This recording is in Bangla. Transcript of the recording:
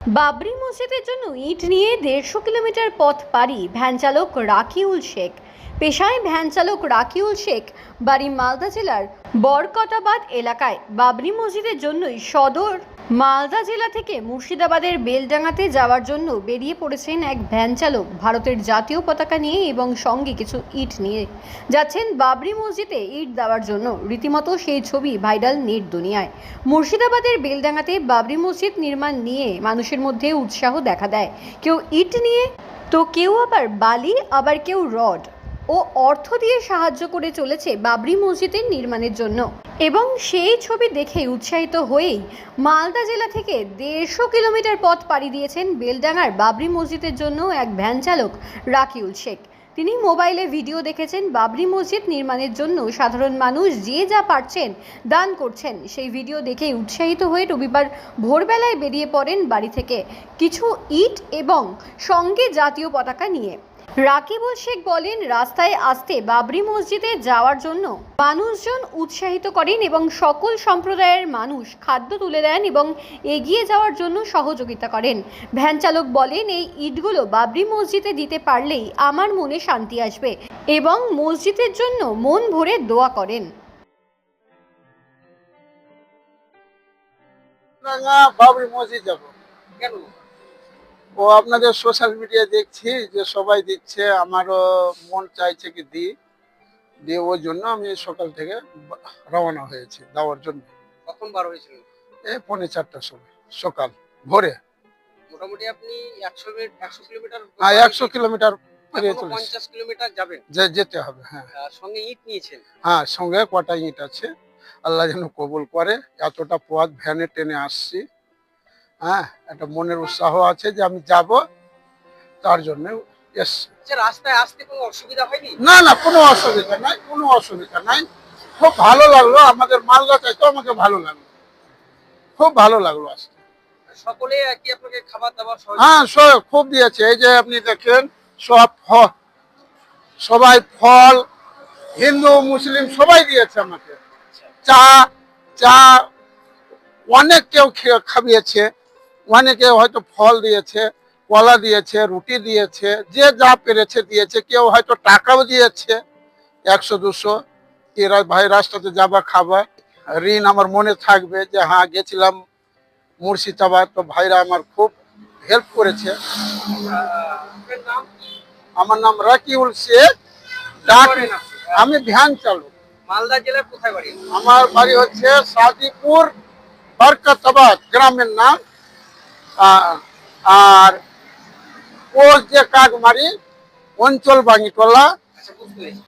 বাবরি মসজিদের জন্য ইট নিয়ে ১৫০ কিলোমিটার পথ পাড়ি ভ্যান চালক রাকিউল শেখ। পেশায় ভ্যান চালক রাকিউল শেখ বাড়ি মালদা জেলার বরকতাবাদ এলাকায়। বাবরি মসজিদের জন্যই সদর মালদা জেলা থেকে মুর্শিদাবাদের বেলডাঙাতে যাওয়ার জন্য বেরিয়ে পড়েছেন এক ভ্যান চালক ভারতের জাতীয় পতাকা নিয়ে এবং সঙ্গে কিছু ইট নিয়ে যাচ্ছেন বাবরি মসজিদে ইট দেওয়ার জন্য। রীতিমতো সেই ছবি ভাইরাল নেট দুনিয়ায়। মুর্শিদাবাদের বেলডাঙাতে বাবরি মসজিদ নির্মাণ নিয়ে মানুষের মধ্যে উৎসাহ দেখা দেয়। কেউ ইট নিয়ে তো কেউ আবার বালি, আবার কেউ রড ও অর্থ দিয়ে সাহায্য করে চলেছে বাবরি মসজিদের নির্মাণের জন্য। এবং সেই ছবি দেখে উৎসাহিত হয়েই মালদা জেলা থেকে ১৫০ কিলোমিটার পথ পাড়ি দিয়েছেন বেলডাঙার বাবরি মসজিদের জন্য এক ভ্যান চালক রাকিউল শেখ। তিনি মোবাইলে ভিডিও দেখেছেন বাবরি মসজিদ নির্মাণের জন্য সাধারণ মানুষ যে যা পারছেন দান করছেন। সেই ভিডিও দেখে উৎসাহিত হয়ে রবিবার ভোরবেলায় বেরিয়ে পড়েন বাড়ি থেকে কিছু ইট এবং সঙ্গে জাতীয় পতাকা নিয়ে। রাকিবুল শেখ বলেন, রাস্তায় আসতে বাবরি মসজিদে যাওয়ার জন্য মানুষজন উৎসাহিত করেন এবং সকল সম্প্রদায়ের মানুষ খাদ্য তুলে দেন এবং এগিয়ে যাওয়ার জন্য সহযোগিতা করেন। ভ্যান চালক বলেন, এই ইটগুলো বাবরি মসজিদে দিতে পারলেই আমার মনে শান্তি আসবে এবং মসজিদের জন্য মন ভরে দোয়া করেন। বাবরি মসজিদ যাব কেন? ও আপনাদের সোশ্যাল মিডিয়া দেখছি যে সবাই দিচ্ছে, আমারও মন চাইছে কি দিয়ে ওই জন্য আমি সকাল থেকে রওনা হয়েছি যাওয়ার জন্য। কখন বার হয়েছিলেন? এই 4:45টার সময় সকাল ভোরে। মোটামুটি আপনি 100 কিলোমিটার, 100 কিলোমিটার পেরিয়ে চলেছি। 50 কিলোমিটার যাবেন, যেতে হবে। হ্যাঁ, সঙ্গে ইট নিয়েছেন? হ্যাঁ, সঙ্গে কটা ইট আছে, আল্লাহ যেন কবুল করে। এতটা পথ ভ্যানে টেনে আসছি। হ্যাঁ, একটা মনের উৎসাহ আছে যে আমি যাব, তার জন্য এসছি। রাস্তায় আসতে কোনো অসুবিধা হয়নি? না না, কোনো অসুবিধা নাই, কোনো অসুবিধা নাই। খুব ভালো লাগলো, আমাদের মালদা চাইতো আমাকে ভালো লাগলো, খুব ভালো লাগলো আসতে। সকলে কি আপনাকে খাবার দাবার? হ্যাঁ, খুব দিয়েছে। এই যে আপনি দেখেন সবাই ফল, হিন্দু মুসলিম সবাই দিয়েছে আমাকে। চা অনেক কেউ খাইয়েছে, অনেকে হয়তো ফল দিয়েছে, কলা দিয়েছে, রুটি দিয়েছে, যে যা পেরেছে দিয়েছে। কেউ হয়তো টাকাও দিয়েছে 100-200। এরা ভাই রাস্তাতে যাবা খাবার, ঋণ আমার মনে থাকবে যে হ্যাঁ গেছিলাম মুর্শিদাবাদ, তো ভাইরা আমার খুব হেল্প করেছে। আমার নাম রাকিউল শেখ। আমি ভ্যান চালক। মালদা জেলার কোথায় বাড়ি? আমার বাড়ি হচ্ছে সাদিপুর, বরকতাবাদ গ্রামের নাম। আর পোস্ট যে কাকমারি, অঞ্চল বাঙ্গিটোলা। আচ্ছা, বুঝতে পেরেছি।